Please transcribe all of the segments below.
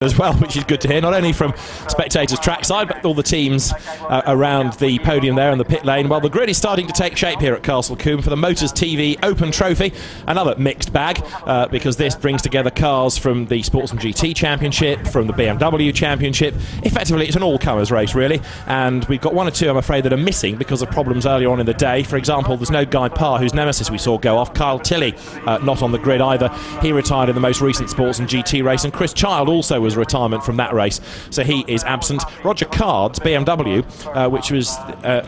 as well, which is good to hear, not only from spectators trackside, but all the teams around the podium there in the pit lane. Well, the grid is starting to take shape here at Castle Combe for the Motors TV Open Trophy. Another mixed bag, because this brings together cars from the Sportsman GT Championship, from the BMW Championship. Effectively, it's an all-comers race, really, and we've got one or two, I'm afraid, that are missing because of problems earlier on in the day. For example, there's no Guy Parr, whose nemesis we saw go off. Kyle Tilley, not on the grid either. He retired in the most recent Sportsman GT race, and Chris Child also was retirement from that race, so he is absent. Roger Card's BMW, which was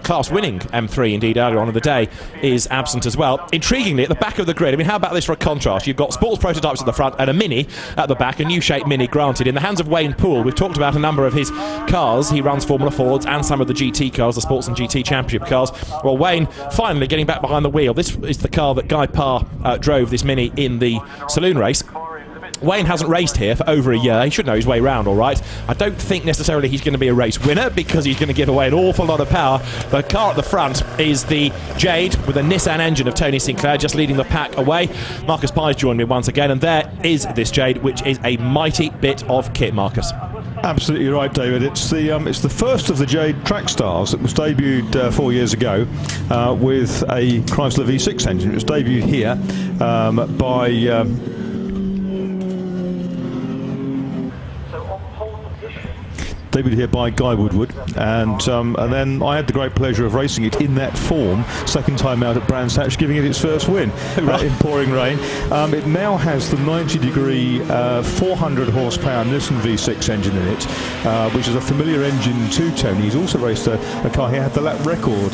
class-winning M3 indeed earlier on in the day, is absent as well. Intriguingly, at the back of the grid, I mean, how about this for a contrast? You've got sports prototypes at the front and a Mini at the back, a new shape Mini, granted, in the hands of Wayne Poole. We've talked about a number of his cars. He runs Formula Fords and some of the GT cars, the Sportsman GT Championship cars. Well, Wayne finally getting back behind the wheel. This is the car that Guy Parr drove, this Mini, in the saloon race. Wayne hasn't raced here for over a year. He should know his way round all right. I don't think necessarily he's going to be a race winner because he's going to give away an awful lot of power. The car at the front is the Jade with a Nissan engine of Tony Sinclair, just leading the pack away. Marcus Pye's joined me once again, and there is this Jade, which is a mighty bit of kit, Marcus. Absolutely right, David. It's the first of the Jade track stars. It was debuted 4 years ago with a Chrysler V6 engine. It was debuted here by debuted here by Guy Woodward, and then I had the great pleasure of racing it in that form, second time out at Brands Hatch, giving it its first win in pouring rain. It now has the 90-degree 400 horsepower Nissan V6 engine in it, which is a familiar engine to Tony. He's also raced a car. He had the lap record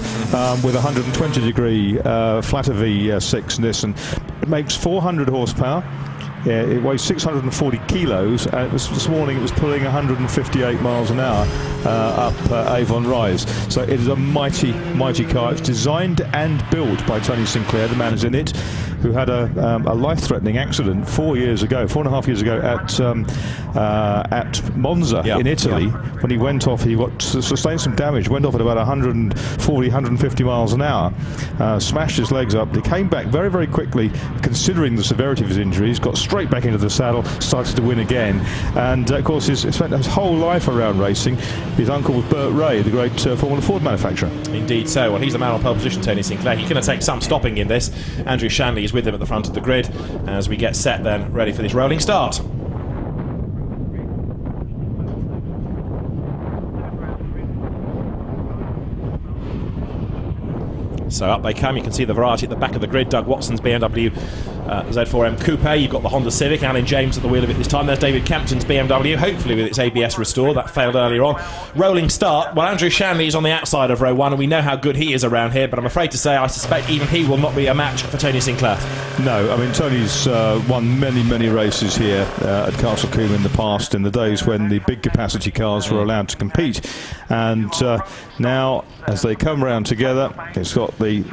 with 120-degree flatter V6 Nissan. It makes 400 horsepower. Yeah, it weighs 640 kilos. This morning it was pulling 158 miles an hour up Avon Rise. So it is a mighty, mighty car. It's designed and built by Tony Sinclair, the man who's in it, who had a life-threatening accident 4 years ago, 4.5 years ago at Monza in Italy. When he went off, he sustained some damage, went off at about 140, 150 miles an hour, smashed his legs up. He came back very, very quickly, considering the severity of his injuries, got straight back into the saddle, started to win again, and of course he's spent his whole life around racing. His uncle was Burt Ray, the great Formula Ford manufacturer. Indeed so. Well, he's the man on pole position, Tony Sinclair. He's going to take some stopping in this. Andrew Shanley is with him at the front of the grid as we get set then, ready for this rolling start. So up they come. You can see the variety at the back of the grid. Doug Watson's BMW Z4 Coupe. You've got the Honda Civic. Alan James at the wheel of it this time. There's David Kempton's BMW, hopefully with its ABS restore. That failed earlier on. Rolling start. Well, Andrew Shanley is on the outside of row one, and we know how good he is around here, but I'm afraid to say I suspect even he will not be a match for Tony Sinclair. No, I mean, Tony's won many, many races here at Castle Combe in the past, in the days when the big capacity cars were allowed to compete. And now, as they come round together, it's got the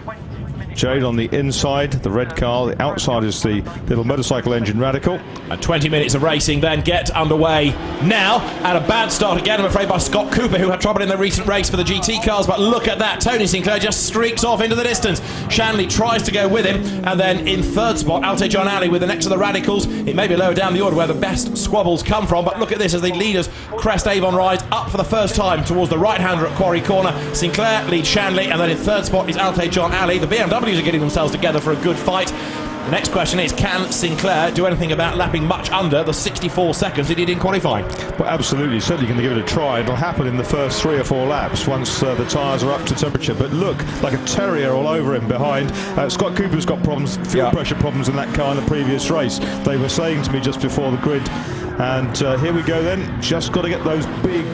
Jade on the inside, the red car. The outside is the little motorcycle engine Radical. And 20 minutes of racing then get underway now. And a bad start again, I'm afraid, by Scott Cooper, who had trouble in the recent race for the GT cars. But look at that. Tony Sinclair just streaks off into the distance. Shanley tries to go with him. And then in third spot, Alte John Alley with the next of the Radicals. It may be lower down the order where the best squabbles come from. But look at this as the leaders crest Avon Rise up for the first time towards the right-hander at Quarry Corner. Sinclair leads Shanley. And then in third spot is Alte John Alley. The BMWs are getting themselves together for a good fight. The next question is, can Sinclair do anything about lapping much under the 64 seconds he did in qualifying? Well, absolutely. Certainly going to give it a try. It'll happen in the first 3 or 4 laps once the tyres are up to temperature. But look, like a terrier all over him behind. Scott Cooper's got problems, fuel pressure problems in that car in the previous race. They were saying to me just before the grid. And here we go then. Just got to get those big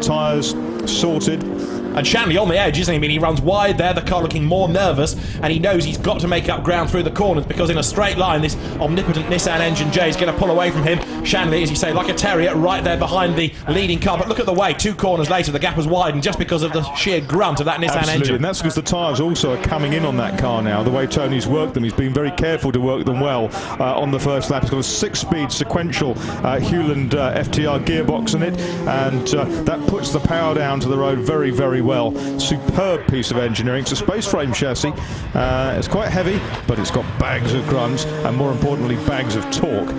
tyres sorted. And Shanley on the edge, isn't he? I mean, he runs wide there, the car looking more nervous, and he knows he's got to make up ground through the corners, because in a straight line, this omnipotent Nissan engine J is going to pull away from him. Shanley, as you say, like a terrier, right there behind the leading car. But look at the way, 2 corners later, the gap has widened just because of the sheer grunt of that Nissan engine. And that's because the tyres also are coming in on that car now. The way Tony's worked them, he's been very careful to work them well on the first lap. He's got a 6-speed sequential Hewland FTR gearbox in it, and that puts the power down to the road very, very well. Superb piece of engineering. It's a space frame chassis. It's quite heavy, but it's got bags of grunt and, more importantly, bags of torque.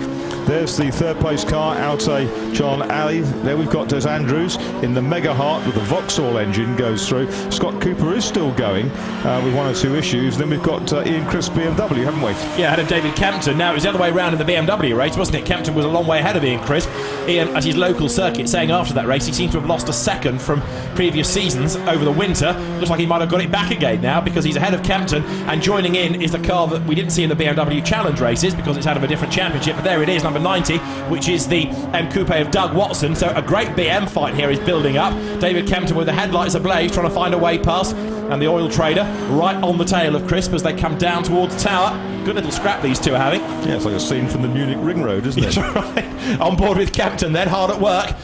There's the third place car, Alte John Alley. There we've got Des Andrews in the Mega Heart with the Vauxhall engine goes through. Scott Cooper is still going with 1 or 2 issues. Then we've got Ian Crisp BMW, haven't we? Yeah, ahead of David Campton. Now, it was the other way around in the BMW race, wasn't it? Campton was a long way ahead of Ian Crisp. Ian, at his local circuit, saying after that race he seems to have lost a second from previous seasons over the winter. Looks like he might have got it back again now, because he's ahead of Campton, and joining in is the car that we didn't see in the BMW Challenge races because it's out of a different championship, but there it is, number 90, which is the M Coupe of Doug Watson. So a great BM fight here is building up. David Campton with the headlights ablaze, trying to find a way past, and the oil trader right on the tail of Crisp as they come down towards Tower. Good little scrap these two are having. Yeah, it's like a scene from the Munich Ring Road, isn't it? That's right. On board with Campton then, hard at work.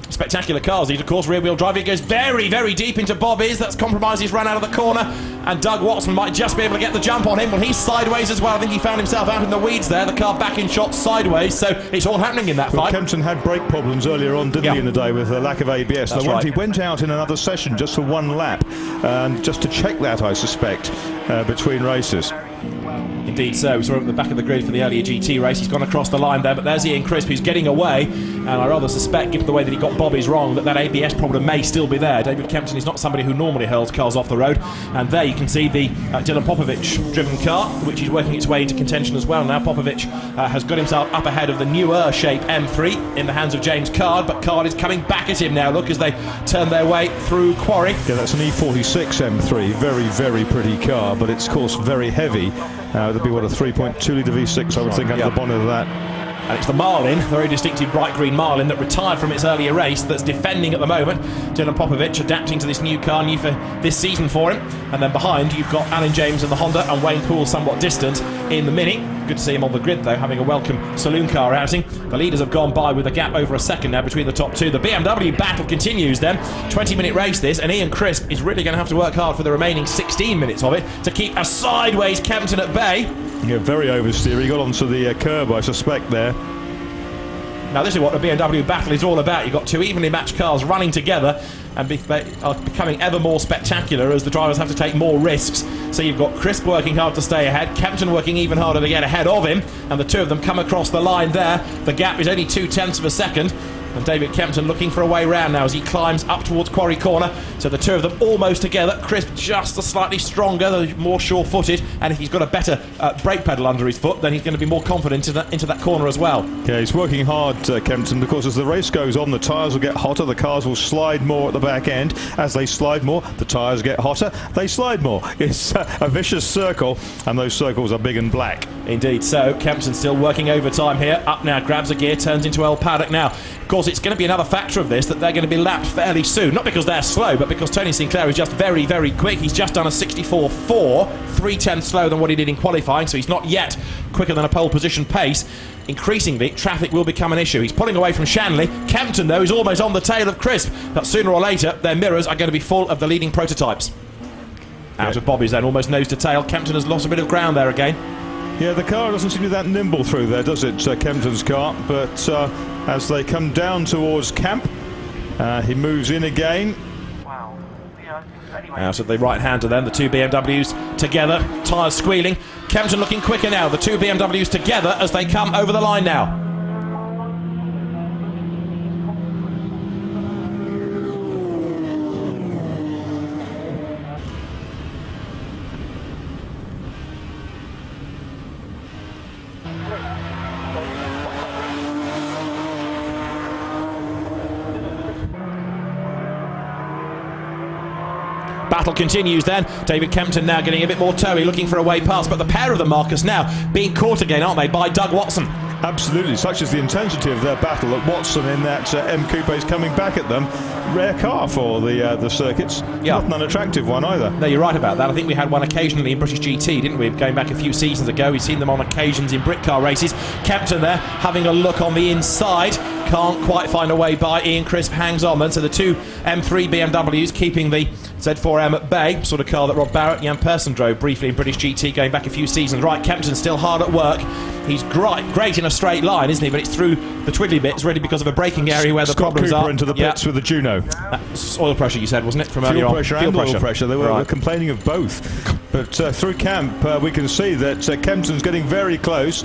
Spectacular cars these, of course, rear-wheel drive. It goes very, very deep into Bobby's. That's compromised his run out of the corner, and Doug Watson might just be able to get the jump on him. Well, he's sideways as well. I think he found himself out in the weeds there. The car back in shot sideways, so it's all happening in that fight. Kempton had brake problems earlier on, didn't he, in the day with a lack of ABS. That's right. He went out in another session just for 1 lap, just to check that, I suspect, between races. Indeed so. We saw him at the back of the grid for the earlier GT race. He's gone across the line there, but there's Ian Crisp who's getting away, and I rather suspect, given the way that he got Bobby's wrong, that ABS problem may still be there. David Campton is not somebody who normally hurls cars off the road, and there you can see the Dylan Popovic driven car, which is working its way into contention as well. Now Popovic has got himself up ahead of the newer shape M3 in the hands of James Card, but Card is coming back at him now. Look, as they turn their way through Quarry. Yeah, that's an E46 M3, very, very pretty car, but it's of course very heavy. There'll be, what, a 3.2 litre V6, I would think, under the bonnet of that. And it's the Marlin, the very distinctive bright green Marlin that retired from its earlier race, that's defending at the moment. Dylan Popovic adapting to this new car, new for this season for him. And then behind you've got Alan James in the Honda and Wayne Poole somewhat distant in the Mini. Good to see him on the grid though, having a welcome saloon car outing. The leaders have gone by with a gap over a second now between the top two. The BMW battle continues then. 20-minute race this, and Ian Crisp is really going to have to work hard for the remaining 16 minutes of it to keep a sideways Campton at bay. Yeah, very oversteer. He got onto the curb, I suspect, there. Now this is what the BMW battle is all about. You've got two evenly matched cars running together, and they are becoming ever more spectacular as the drivers have to take more risks. So you've got Crisp working hard to stay ahead, Campton working even harder to get ahead of him, and the two of them come across the line there. The gap is only 0.2 of a second. And David Campton looking for a way round now as he climbs up towards Quarry Corner. So the two of them almost together. Crisp just a slightly stronger, more sure-footed, and if he's got a better brake pedal under his foot, then he's going to be more confident into that corner as well. Yeah, he's working hard, Kempton, because as the race goes on, the tyres will get hotter, the cars will slide more at the back end. As they slide more, the tyres get hotter, they slide more. It's a vicious circle, and those circles are big and black. Indeed, so Kempton still working overtime here. Up now, grabs a gear, turns into El Paddock now. Of course, it's going to be another factor of this that they're going to be lapped fairly soon. Not because they're slow, but because Tony Sinclair is just very, very quick. He's just done a 64.4, 3/10 slower than what he did in qualifying, so he's not yet quicker than a pole position pace. Increasingly, traffic will become an issue. He's pulling away from Shanley. Campton, though, is almost on the tail of Crisp, but sooner or later, their mirrors are going to be full of the leading prototypes. Out of Bobby's then, almost nose to tail. Campton has lost a bit of ground there again. Yeah, the car doesn't seem to be that nimble through there, does it, Kempton's car? But as they come down towards Camp, he moves in again. Out of the right-hander then, the two BMWs together, tyres squealing. Campton looking quicker now, the two BMWs together as they come over the line now. Battle continues then. David Campton now getting a bit more towy, looking for a way past, but the pair of them, Marcus, now being caught again, aren't they, by Doug Watson? Absolutely, such is the intensity of their battle that Watson in that M Coupe is coming back at them. Rare car for the circuits. Yeah. Not an unattractive one either. No, you're right about that. I think we had one occasionally in British GT, didn't we? Going back a few seasons ago, we've seen them on occasions in Brit car races. Campton there having a look on the inside. Can't quite find a way by. Ian Crisp hangs on then. So the two M3 BMWs keeping the Z4M at bay. Sort of car that Rob Barrett, Jan Persson drove briefly in British GT going back a few seasons. Right, Campton still hard at work. He's great in a straight line, isn't he? But it's through the twiddly bits, really, because of a braking area where the problems Cooper are. Into the pits with the Juno. That's oil pressure, you said, wasn't it? From earlier on. Fuel pressure. They were complaining of both. But through camp, we can see that Kempton's getting very close.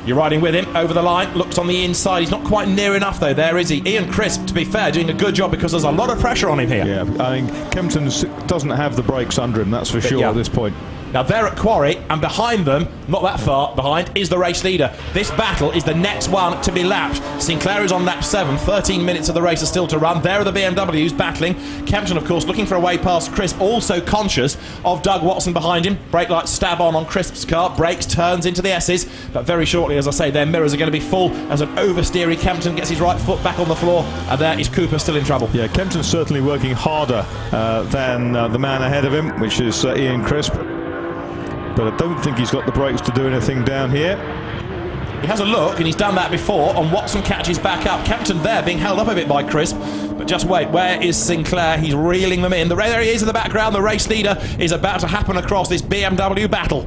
You're riding with him over the line, looks on the inside. He's not quite near enough though, there is he. Ian Crisp, to be fair, doing a good job because there's a lot of pressure on him here. Yeah, I mean, Kempton doesn't have the brakes under him, that's for sure at this point. Now they're at Quarry, and behind them, not that far behind, is the race leader. This battle is the next one to be lapped. Sinclair is on lap 7, 13 minutes of the race are still to run. There are the BMWs battling. Kempton, of course, looking for a way past Crisp, also conscious of Doug Watson behind him. Brake lights stab on Crisp's car, brakes, turns into the S's, but very shortly, as I say, their mirrors are going to be full as an oversteery Kempton gets his right foot back on the floor, and there is Cooper still in trouble. Yeah, Kempton's certainly working harder than the man ahead of him, which is Ian Crisp. But I don't think he's got the brakes to do anything down here. He has a look, and he's done that before, and Watson catches back up. Kempton there being held up a bit by Crisp. But just wait, where is Sinclair? He's reeling them in. There he is in the background. The race leader is about to happen across this BMW battle.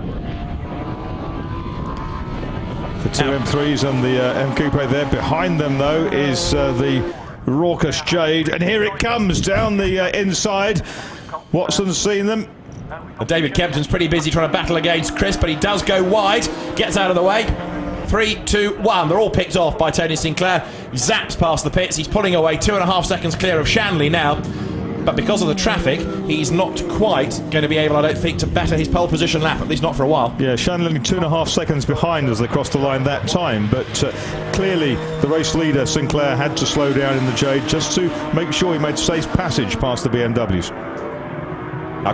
The two M3s and the M Coupe there. Behind them, though, is the raucous Jade. And here it comes down the inside. Watson's seen them. David Kempton's pretty busy trying to battle against Crisp, but he does go wide, gets out of the way. 3, 2, 1. They're all picked off by Tony Sinclair. He zaps past the pits. He's pulling away 2.5 seconds clear of Shanley now. But because of the traffic, he's not quite going to be able, I don't think, to better his pole position lap, at least not for a while. Yeah, Shanley only 2.5 seconds behind as they crossed the line that time. But clearly, the race leader, Sinclair, had to slow down in the Jade just to make sure he made safe passage past the BMWs.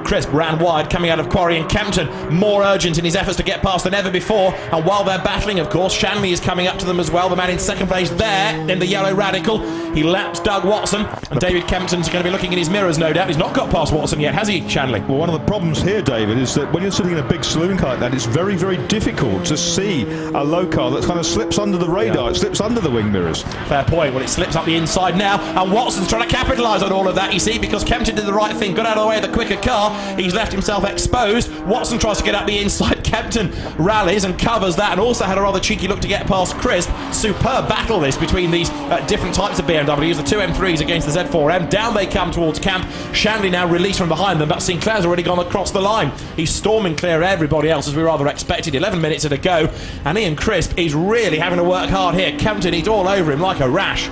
Crisp ran wide coming out of Quarry, and Kempton more urgent in his efforts to get past than ever before. And while they're battling, of course, Shanley is coming up to them as well. The man in second place there in the yellow Radical. He laps Doug Watson, and David Kempton's going to be looking in his mirrors, no doubt. He's not got past Watson yet, has he, Shanley? Well, one of the problems here, David, is that when you're sitting in a big saloon car like that, it's very, very difficult to see a low car that kind of slips under the radar. It slips under the wing mirrors. Fair point. Well, it slips up the inside now, and Watson's trying to capitalise on all of that, you see, because Kempton did the right thing, got out of the way of the quicker car. He's left himself exposed. Watson tries to get up the inside. Kempton rallies and covers that, and also had a rather cheeky look to get past Crisp. Superb battle this between these different types of BMWs. The two M3s against the Z4M. Down they come towards camp. Shanley now released from behind them, but Sinclair's already gone across the line. He's storming clear of everybody else, as we rather expected. 11 minutes to go, and Ian Crisp is really having to work hard here. Kempton, he's all over him like a rash.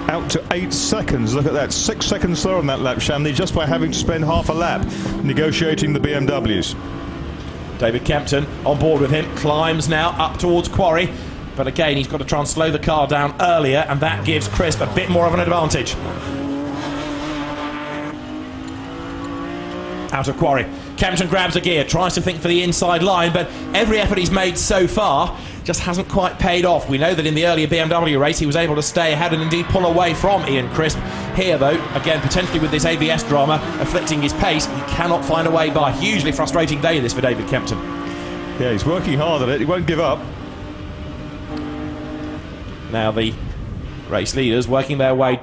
Out to 8 seconds. Look at that. 6 seconds slower on that lap, Shanley, just by having to spend half a lap negotiating the BMWs. David Kempton on board with him, climbs now up towards Quarry, but again he's got to try and slow the car down earlier, and that gives Crisp a bit more of an advantage. Out of Quarry, Kempton grabs a gear, tries to think for the inside line, but every effort he's made so far just hasn't quite paid off. We know that in the earlier BMW race he was able to stay ahead and indeed pull away from Ian Crisp. Here though, again potentially with this ABS drama afflicting his pace, he cannot find a way by. Hugely frustrating day this for David Kempton. Yeah, he's working hard at it, he won't give up. Now the race leaders working their way